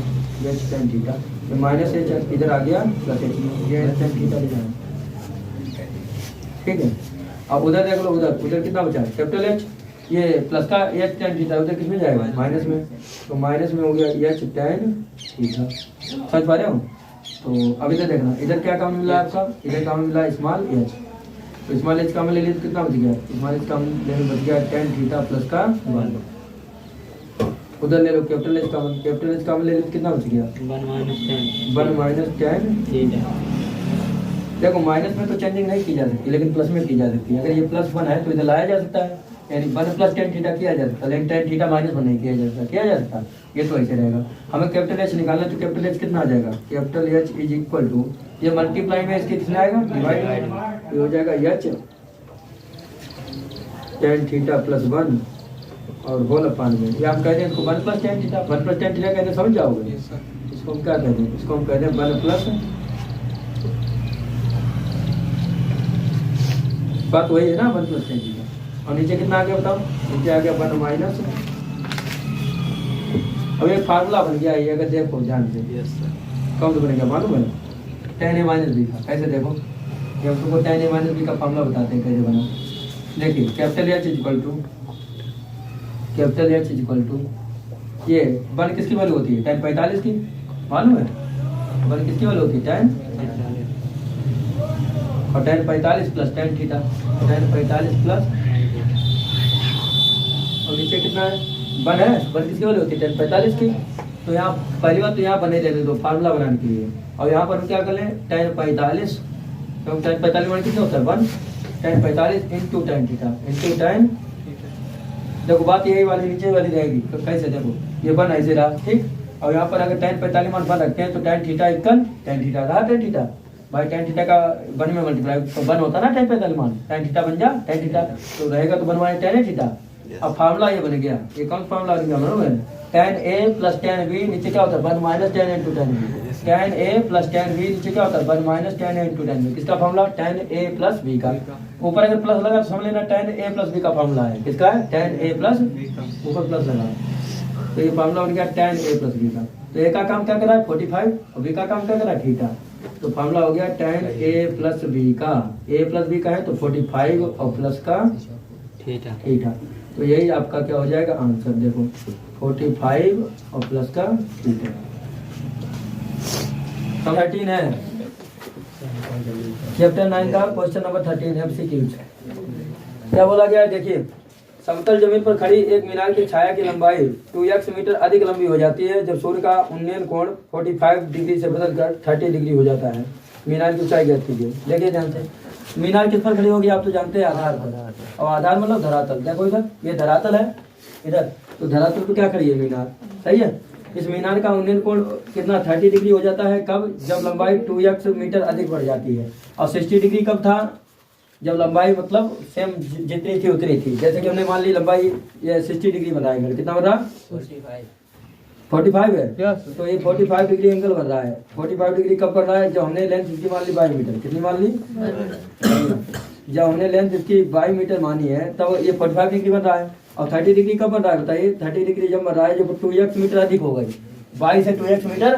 Speaker 1: H tan theta, ये माइनस एच इधर आ गया प्लस एच में, ये एच tan थीटा लिखा है, ठीक है। अब उधर देख लो, उधर कितना बचा? कैपिटल एच, ये प्लस का एच tan थीटा उधर किसमें जाएगा? माइनस में। तो माइनस में हो गया एच tan थीटा। समझ पा रहे हो? तो अब इधर देखना, इधर क्या काम मिला आपका? इधर काम मिला स्मॉल एच। तो स्मॉल एच का ले लिया तो कितना बच गया? स्मॉल एच का लेने बच गया tan थीटा प्लस का 1। उधर ले लो कैपिटल एच का मान, कैपिटल एच का मान ले लो कितना बच गया? 1 माइनस tan थीटा। देखो माइनस में तो चेंजिंग नहीं की जा सकती, लेकिन प्लस में की जा सकती है। अगर ये प्लस 1 है तो इधर लाया जा सकता है, यानी 1 प्लस tan थीटा किया जा सकता है, लेकिन tan थीटा माइनस 1 नहीं किया जा सकता। किया जा सकता, ये तो ऐसे रहेगा। हमें कैपिटल एच निकालना, तो कैपिटल एच कितना आ जाएगा? Capital H is equal to, ये मल्टीप्लाई में इसके कितना आएगा? डिवाइड, ये हो जाएगा एच tan थीटा प्लस 1 और होल अपान में। ये हम कहते हैं इसको 1 plus tan theta, 1 plus tan theta कहते हैं, समझ जाओगे? इसको हम क्या कहते हैं? इसको हम कहते हैं 1 प्लस, बात वही है ना, 1 प्लस tan थीटा। और नीचे कितना आ गया बताओ? नीचे आ गया 1 माइनस। अब एक फार्मूला बन गया, ये अगर देखो ध्यान से कौन सा बनेगा मालूम है? tan a माइनस बी का। कैसे देखो, ये हम तुमको tan a माइनस बी का फार्मूला बताते हैं कैसे बना। देखिए capital H is equal to, capital H is equal to, ये 1 किसकी वैल्यू होती है? tan 45 की, मालूम है? 1 किसकी वैल्यू होती है? tan, और tan 45 plus tan theta, tan 45 plus, और नीचे कितना है? 1 है। 1 किसकी वैल्यू होती है? tan 45 की। तो यहाँ पहली बात तो यहाँ बने रहने दो फार्मूला बनाने के लिए, और यहाँ पर हम क्या कर लें? tan 45, तो tan 45 मान कितना होता है? 1, tan 45 into tan theta into tan। देखो बात यही वाली नीचे वाली रहेगी, तो कैसे देखो ये 1 ऐसे रहा, ठीक। और यहाँ पर अगर tan 45 मान 1 रखते हैं तो tan theta equal tan theta रहा, tan थीटा भाई tan थीटा का 1 में मल्टीप्लाई तो 1 होता ना tan पे मान tan थीटा बन जा tan थीटा तो रहेगा तो बनवाए tan थीटा। अब फार्मूला ये बन गया, ये कौन फार्मूला बन गया बराबर tan a plus tan b नीचे क्या होता है 1 minus tan a into tan b, tan a plus tan b नीचे क्या होता है 1 minus tan a into tan b। किसका formula tan a plus b का, ऊपर अगर प्लस लगा तो समझ लेना tan a प्लस b का फार्मूला है। किसका है tan a प्लस ऊपर प्लस लगा तो ये फार्मूला बन गया tan a प्लस b का। तो a का काम क्या कर रहा है 45 और b का काम क्या कर रहा है थीटा, तो फार्मूला हो गया tan a प्लस b का, a प्लस b का है तो 45 और प्लस का थीटा। तो यही आपका क्या हो जाएगा आंसर, देखो 45 और प्लस का थीटा। 13 है चैप्टर 9 का क्वेश्चन नंबर 13 MCQs। क्या बोला गया है देखिए, समतल जमीन पर खड़ी एक मीनार की छाया की लंबाई 2x मीटर अधिक लंबी हो जाती है जब सूर्य का उन्नयन कोण 45 डिग्री से बदलकर 30 डिग्री हो जाता है। मीनार की ऊंचाई ज्ञात कीजिए। देखिए ध्यान से, मीनार किस पर खड़ी होगी आप तो जानते हैं आधार पर, और आधार मतलब धरातल। देखो इधर ये धरातल है इधर, तो धरातल पर क्या खड़ी है मीनार, सही है। इस मीनार का उन्नयन कोण कितना 30 डिग्री हो जाता है कब, जब लंबाई 2x मीटर अधिक बढ़ जाती है। और 60 डिग्री कब था, जब लंबाई मतलब सेम जितनी थी उतनी थी। जैसे कि हमने मान ली लंबाई ये 60 डिग्री बनाएंगे, कितना बन रहा 45 है तो ये 45 डिग्री एंगल बन रहा है। 45 डिग्री कब बन रहा है, जब हमने लेंथ इसकी मान ली 22 मीटर, कितनी मान ली जब हमने लेंथ इसकी 22 मीटर मानी है तब ये 45 डिग्री बन रहा है। और 30 डिग्री कब बन रहा है बताइए, 30 डिग्री जब बन रहा है जब 2x मीटर अधिक हो गई, 22 से 2x मीटर,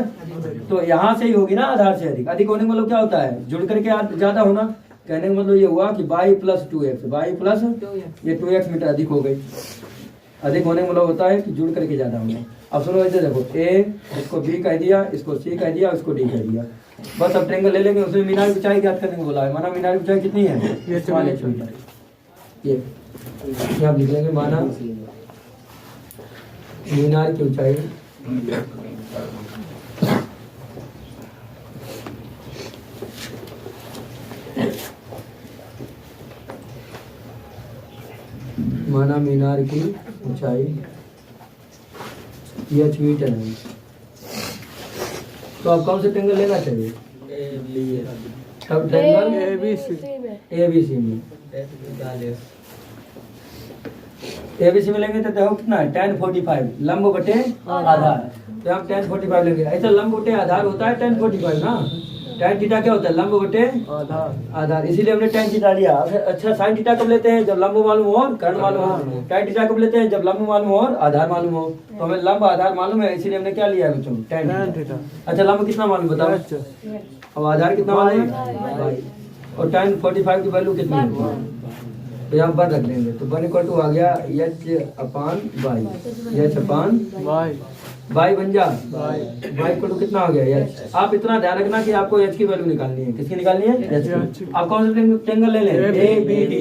Speaker 1: तो यहाँ से ही होगी ना आधार से अधिक। अधिक होने का मतलब क्या होता है जुड़ करके ज्यादा होना, कहने का मतलब ये हुआ कि 22 प्लस 2x, 22 प्लस ये 2x मीटर अधिक हो गई। अधिक होने का मतलब होता है कि जुड़ करके ज्यादा होना। अब सुनो इधर देखो, a इसको b कह दिया, इसको c कह दिया, इसको d कह दिया। बस अब ट्रेंगल ले लेंगे, उसमें मीनार की ऊंचाई ज्ञात करने को बोला है। माना मीनार की ऊंचाई कितनी है ये आप लिख लेंगे, माना मीनार की ऊंचाई माना मीनार की ऊंचाई h मीटर है। तो आप कौन से ट्रेंगल लेना चाहिए, अब ट्रेंगल ABC में ABC में लेंगे तो देखो कितना है tan 45 लंब बटे आधार, तो हम tan 45 लेंगे। ऐसा लंब बटे आधार होता है tan 45 ना, tan थीटा क्या होता है लंब बटे आधार, इसीलिए हमने tan थीटा लिया। अच्छा sin थीटा कब लेते हैं, जब लंब मालूम हो और कर्ण मालूम हो। tan थीटा कब लेते हैं, जब लंब मालूम हो और आधार मालूम हो। तो हमें लंब आधार मालूम है, इसीलिए हमने क्या लिया है बच्चों tan थीटा। अच्छा लंब कितना मालूम बताओ, और आधार कितना मालूम है, और tan 45 की वैल्यू कितनी है, तो यहाँ पर रख लेंगे। तो 1 = आ गया h/y, h/y बन जा, y = कितना हो गया h। आप इतना ध्यान रखना कि आपको h की वैल्यू निकालनी है, किसकी निकालनी है h की। आप कौन से ट्रेंगल ले लें, ABD।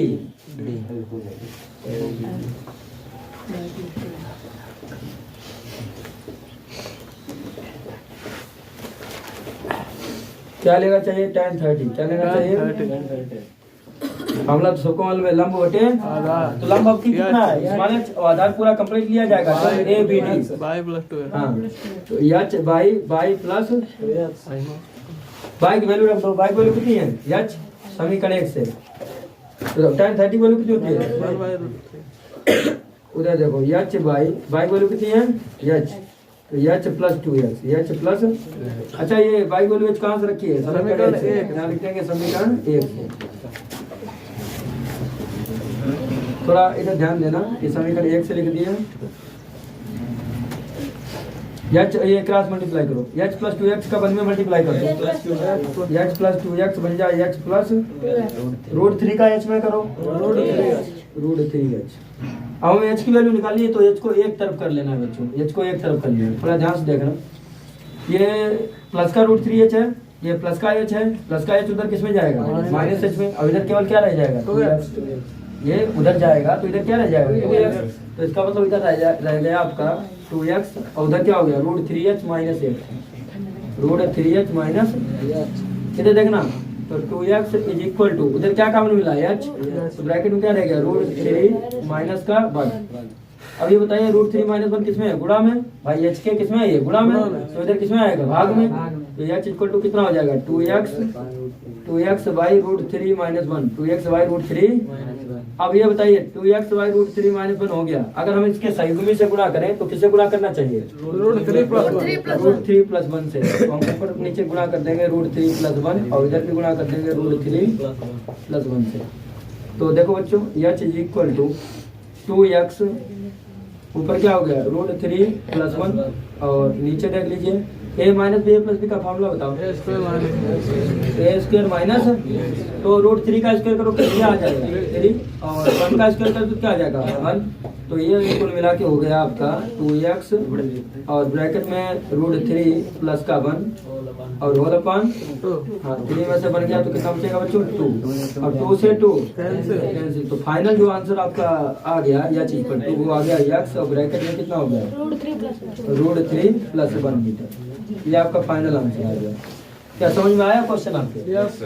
Speaker 1: क्या लेना चाहिए tan 30, क्या लेना चाहिए मामला तो सबको मालूम है लंब बटे तो लंब अब कितना है माने आधार पूरा कंप्लीट लिया जाएगा ABD हाँ तो h y प्लस y की वैल्यू रख दो। y की वैल्यू कितनी है h समीकरण 1 से, तो tan 30 वैल्यू कितनी होती है उधर देखो h y की वैल्यू कितनी है h, तो h plus 2x h plus. अच्छा ये y की वैल्यू h कहाँ से रखी है समीकरण 1 यहाँ लिखेंगे समीकरण 1। थोड़ा इधर ध्यान देना, ये समीकरण 1 से लिख दिया, h ये क्रॉस मल्टीप्लाई करो, h प्लस 2x का 1 में मल्टीप्लाई कर दो, h प्लस 2x बन जाए h प्लस √3 का h में करो √3h। अब हमें h की वैल्यू निकालनी है तो h को एक तरफ कर लेना है बच्चों, h को एक तरफ कर लेना है। थोड़ा ध्यान से देखना, ये प्लस का √3h है, ये प्लस का h है, प्लस का h उधर किस में जाएगा माइनस h में, और इधर केवल क्या रह जाएगा ये उधर जाएगा तो इधर क्या रह जाएगा 2x, तो इसका मतलब इधर रह गया आपका 2x और उधर क्या हो गया √3h माइनस √3h माइनस, इधर देखना तो 2x = उधर क्या कॉमन मिला h, तो ब्रैकेट में क्या रह गया √3 माइनस का 1। अब ये बताइए √3 माइनस 1 किसमें है गुणा में, भाई h के किसमें है ये गुणा में, तो इधर किसमें आएगा भाग में, तो h = कितना हो जाएगा 2x 2x/√3 - 1 2x/√3। अब ये बताइए 2x/√3 - 1 हो गया। अगर हम इसके सहीगुमी से गुणा करें तो किसे गुणा करना चाहिए?
Speaker 3: √3 + 1
Speaker 1: √3 + 1 से। तो हम ऊपर नीचे गुणा कर देंगे √3 + 1 और इधर भी गुणा कर देंगे √3 + 1 से। तो देखो बच्चों h = 2x, ऊपर क्या हो गया √3 + 1 और नीचे देख लीजिए a - b + b का फार्मूला बताओ।
Speaker 3: a²
Speaker 1: माइनस तो √3 का स्क्वायर करो क्या आ जाएगा 3 और 1 का स्क्वायर करो तो क्या आ जाएगा 1। तो ये कुल मिला के हो गया आपका 2x और ब्रैकेट में √3 प्लस का 1 और होल अपॉन 3 में से बन गया तो कितना बचेगा बच्चों 2 और 2 से 2 कैंसिल। तो फाइनल जो आंसर आपका आ गया यह चीज पर 2 वो आ गया x और ब्रैकेट में कितना हो गया √3 + 1 मीटर। ये आपका फाइनल आंसर आ गया। क्या समझ में आया क्वेश्चन आपके?
Speaker 3: यस